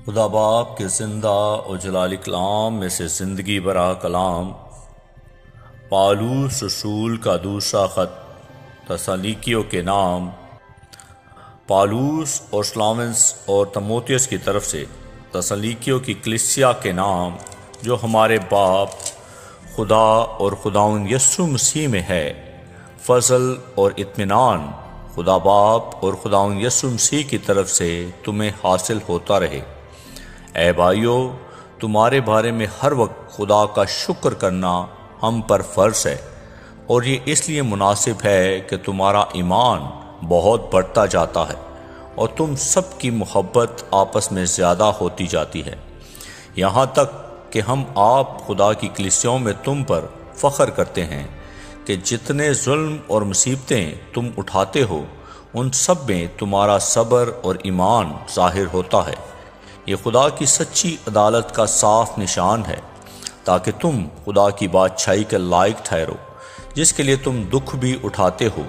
خدا باپ کے زندہ و جلال کلام میں سے زندگی برا کلام پالوس رسول کا دوسرا خط تسالونیکیوں کے نام پالوس اور سلاونس اور تموتیوس کی طرف سے تسالونیکیوں کی کلیسیا کے نام جو ہمارے باپ خدا اور خداوند یسوع مسیح میں ہے، فضل اور اطمینان خدا باپ اور خداوند یسوع مسیح کی طرف سے تمہیں حاصل ہوتا رہے۔ اے بھائیو، تمہارے بارے میں ہر وقت خدا کا شکر کرنا ہم پر فرض ہے، اور یہ اس لیے مناسب ہے کہ تمہارا ایمان بہت بڑھتا جاتا ہے اور تم سب کی محبت آپس میں زیادہ ہوتی جاتی ہے، یہاں تک کہ ہم آپ خدا کی کلیسیوں میں تم پر فخر کرتے ہیں کہ جتنے ظلم اور مصیبتیں تم اٹھاتے ہو ان سب میں تمہارا صبر اور ایمان ظاہر ہوتا ہے۔ یہ خدا کی سچی عدالت کا صاف نشان ہے، تاکہ تم خدا کی بادشاہی کے لائق ٹھہرو، جس کے لیے تم دکھ بھی اٹھاتے ہو،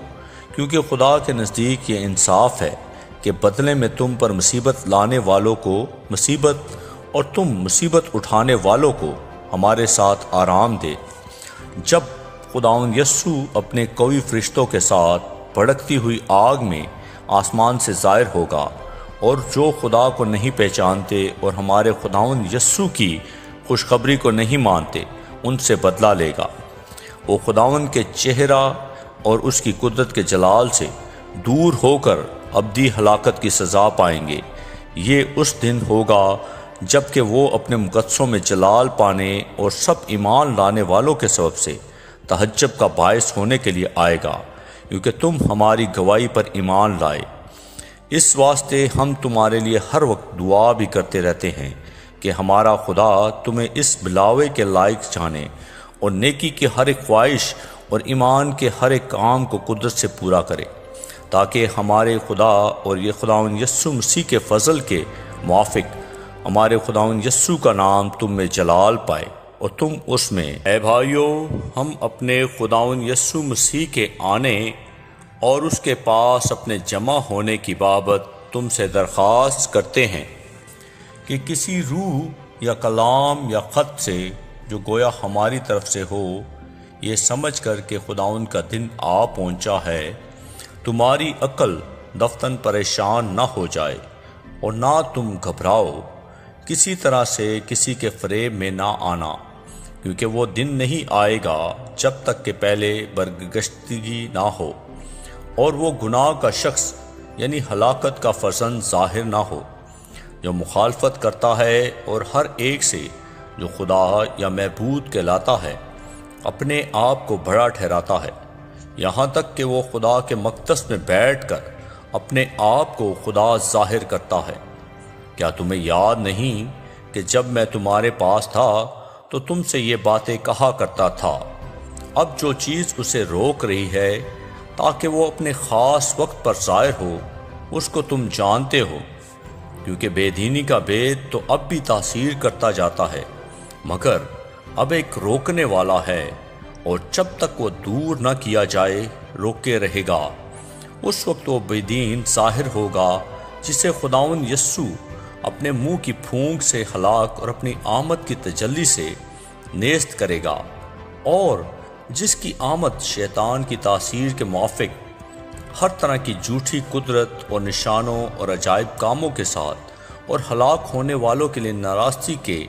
کیونکہ خدا کے نزدیک یہ انصاف ہے کہ بدلے میں تم پر مصیبت لانے والوں کو مصیبت اور تم مصیبت اٹھانے والوں کو ہمارے ساتھ آرام دے۔ جب خداوند یسوع اپنے قوی فرشتوں کے ساتھ بھڑکتی ہوئی آگ میں آسمان سے ظاہر ہوگا، اور جو خدا کو نہیں پہچانتے اور ہمارے خداوند یسوع کی خوشخبری کو نہیں مانتے ان سے بدلہ لے گا۔ وہ خداوند کے چہرہ اور اس کی قدرت کے جلال سے دور ہو کر ابدی ہلاکت کی سزا پائیں گے۔ یہ اس دن ہوگا جب کہ وہ اپنے مقدسوں میں جلال پانے اور سب ایمان لانے والوں کے سبب سے تہجب کا باعث ہونے کے لیے آئے گا، کیونکہ تم ہماری گواہی پر ایمان لائے۔ اس واسطے ہم تمہارے لیے ہر وقت دعا بھی کرتے رہتے ہیں کہ ہمارا خدا تمہیں اس بلاوے کے لائق جانے اور نیکی کی ہر ایک خواہش اور ایمان کے ہر ایک کام کو قدرت سے پورا کرے، تاکہ ہمارے خدا اور یہ خداوند یسوع مسیح کے فضل کے موافق ہمارے خداوند یسوع کا نام تم میں جلال پائے اور تم اس میں۔ اے بھائیو، ہم اپنے خداوند یسوع مسیح کے آنے اور اس کے پاس اپنے جمع ہونے کی بابت تم سے درخواست کرتے ہیں کہ کسی روح یا کلام یا خط سے جو گویا ہماری طرف سے ہو، یہ سمجھ کر کہ خداوند کا دن آ پہنچا ہے، تمہاری عقل دفتن پریشان نہ ہو جائے اور نہ تم گھبراؤ، کسی طرح سے کسی کے فریب میں نہ آنا، کیونکہ وہ دن نہیں آئے گا جب تک کہ پہلے برگشتگی نہ ہو اور وہ گناہ کا شخص یعنی ہلاکت کا فرزند ظاہر نہ ہو، جو مخالفت کرتا ہے اور ہر ایک سے جو خدا یا معبود کہلاتا ہے اپنے آپ کو بڑا ٹھہراتا ہے، یہاں تک کہ وہ خدا کے مقدس میں بیٹھ کر اپنے آپ کو خدا ظاہر کرتا ہے۔ کیا تمہیں یاد نہیں کہ جب میں تمہارے پاس تھا تو تم سے یہ باتیں کہا کرتا تھا؟ اب جو چیز اسے روک رہی ہے تاکہ وہ اپنے خاص وقت پر ظاہر ہو، اس کو تم جانتے ہو، کیونکہ بے دینی کا بید تو اب بھی تاثیر کرتا جاتا ہے، مگر اب ایک روکنے والا ہے، اور جب تک وہ دور نہ کیا جائے روکے رہے گا۔ اس وقت وہ بے دین ظاہر ہوگا جسے خداوند یسوع اپنے منہ کی پھونک سے ہلاک اور اپنی آمد کی تجلی سے نیست کرے گا، اور جس کی آمد شیطان کی تاثیر کے موافق ہر طرح کی جھوٹی قدرت اور نشانوں اور عجائب کاموں کے ساتھ اور ہلاک ہونے والوں کے لیے ناراستی کے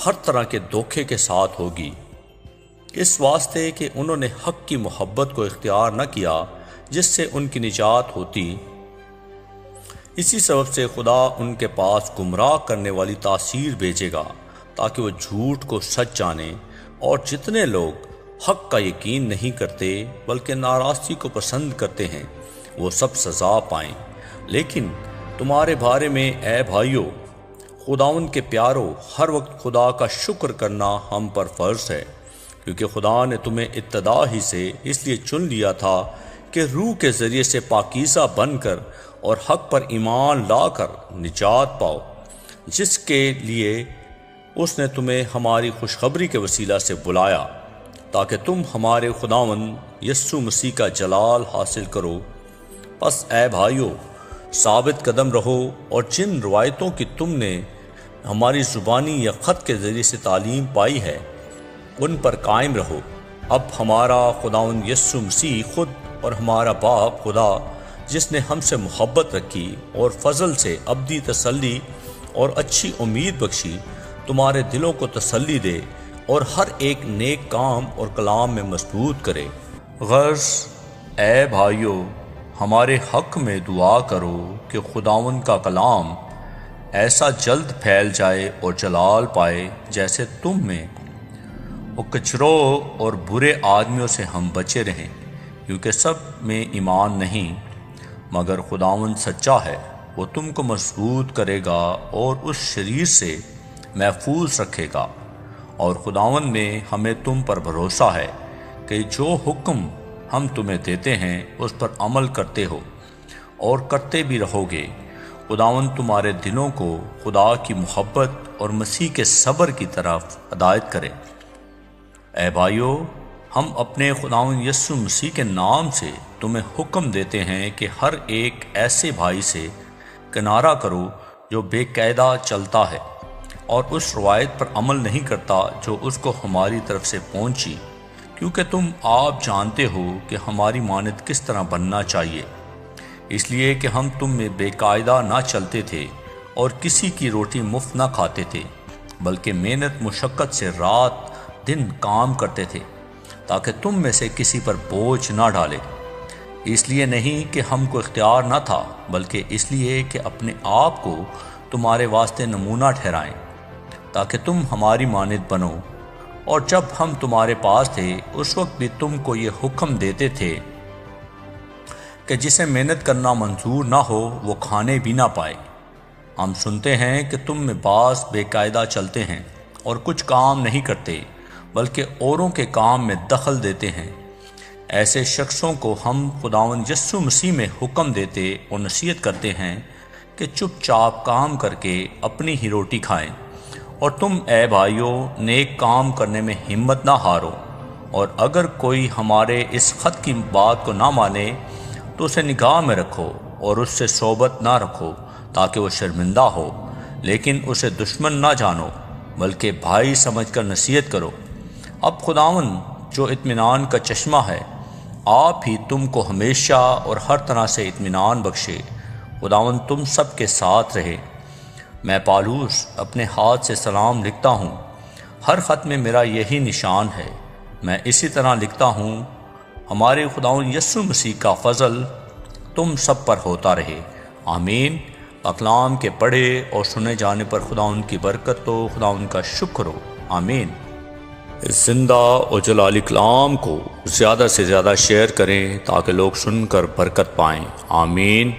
ہر طرح کے دھوکے کے ساتھ ہوگی، اس واسطے کہ انہوں نے حق کی محبت کو اختیار نہ کیا جس سے ان کی نجات ہوتی۔ اسی سبب سے خدا ان کے پاس گمراہ کرنے والی تاثیر بھیجے گا تاکہ وہ جھوٹ کو سچ جانے، اور جتنے لوگ حق کا یقین نہیں کرتے بلکہ ناراستی کو پسند کرتے ہیں وہ سب سزا پائیں۔ لیکن تمہارے بارے میں اے بھائیو، خداوند کے پیارو، ہر وقت خدا کا شکر کرنا ہم پر فرض ہے، کیونکہ خدا نے تمہیں ابتدا ہی سے اس لیے چن لیا تھا کہ روح کے ذریعے سے پاکیزہ بن کر اور حق پر ایمان لا کر نجات پاؤ، جس کے لیے اس نے تمہیں ہماری خوشخبری کے وسیلہ سے بلایا، تاکہ تم ہمارے خداوند یسوع مسیح کا جلال حاصل کرو۔ پس اے بھائیو، ثابت قدم رہو اور جن روایتوں کی تم نے ہماری زبانی یا خط کے ذریعے سے تعلیم پائی ہے ان پر قائم رہو۔ اب ہمارا خداوند یسوع مسیح خود اور ہمارا باپ خدا جس نے ہم سے محبت رکھی اور فضل سے ابدی تسلی اور اچھی امید بخشی، تمہارے دلوں کو تسلی دے اور ہر ایک نیک کام اور کلام میں مضبوط کرے۔ غرض اے بھائیو، ہمارے حق میں دعا کرو کہ خداوند کا کلام ایسا جلد پھیل جائے اور جلال پائے جیسے تم میں وہ کچروں اور برے آدمیوں سے ہم بچے رہیں، کیونکہ سب میں ایمان نہیں، مگر خداوند سچا ہے، وہ تم کو مضبوط کرے گا اور اس شریر سے محفوظ رکھے گا۔ اور خداوند میں ہمیں تم پر بھروسہ ہے کہ جو حکم ہم تمہیں دیتے ہیں اس پر عمل کرتے ہو اور کرتے بھی رہو گے۔ خداوند تمہارے دلوں کو خدا کی محبت اور مسیح کے صبر کی طرف ہدایت کرے۔ اے بھائیو، ہم اپنے خداوند یسوع مسیح کے نام سے تمہیں حکم دیتے ہیں کہ ہر ایک ایسے بھائی سے کنارہ کرو جو بے قاعدہ چلتا ہے اور اس روایت پر عمل نہیں کرتا جو اس کو ہماری طرف سے پہنچی، کیونکہ تم آپ جانتے ہو کہ ہماری مانند کس طرح بننا چاہیے، اس لیے کہ ہم تم میں بے قاعدہ نہ چلتے تھے اور کسی کی روٹی مفت نہ کھاتے تھے، بلکہ محنت مشقت سے رات دن کام کرتے تھے تاکہ تم میں سے کسی پر بوجھ نہ ڈالے، اس لیے نہیں کہ ہم کو اختیار نہ تھا، بلکہ اس لیے کہ اپنے آپ کو تمہارے واسطے نمونہ ٹھہرائیں تاکہ تم ہماری مانند بنو۔ اور جب ہم تمہارے پاس تھے اس وقت بھی تم کو یہ حکم دیتے تھے کہ جسے محنت کرنا منظور نہ ہو وہ کھانے بھی نہ پائے۔ ہم سنتے ہیں کہ تم میں بعض بے قاعدہ چلتے ہیں اور کچھ کام نہیں کرتے، بلکہ اوروں کے کام میں دخل دیتے ہیں۔ ایسے شخصوں کو ہم خداوند یسوع مسیح میں حکم دیتے اور نصیحت کرتے ہیں کہ چپ چاپ کام کر کے اپنی ہی روٹی کھائیں۔ اور تم اے بھائیو، نیک کام کرنے میں ہمت نہ ہارو، اور اگر کوئی ہمارے اس خط کی بات کو نہ مانے تو اسے نگاہ میں رکھو اور اس سے صحبت نہ رکھو تاکہ وہ شرمندہ ہو، لیکن اسے دشمن نہ جانو بلکہ بھائی سمجھ کر نصیحت کرو۔ اب خداوند جو اطمینان کا چشمہ ہے آپ ہی تم کو ہمیشہ اور ہر طرح سے اطمینان بخشے۔ خداوند تم سب کے ساتھ رہے۔ میں پالوس اپنے ہاتھ سے سلام لکھتا ہوں، ہر خط میں میرا یہی نشان ہے۔ میں اسی طرح لکھتا ہوں۔ ہمارے خداوند یسوع مسیح کا فضل تم سب پر ہوتا رہے، آمین۔ اکلام کے پڑھے اور سنے جانے پر خداوند کی برکت ہو، خداوند کا شکر ہو، آمین۔ اس زندہ اور جلالی کلام کو زیادہ سے زیادہ شیئر کریں تاکہ لوگ سن کر برکت پائیں، آمین۔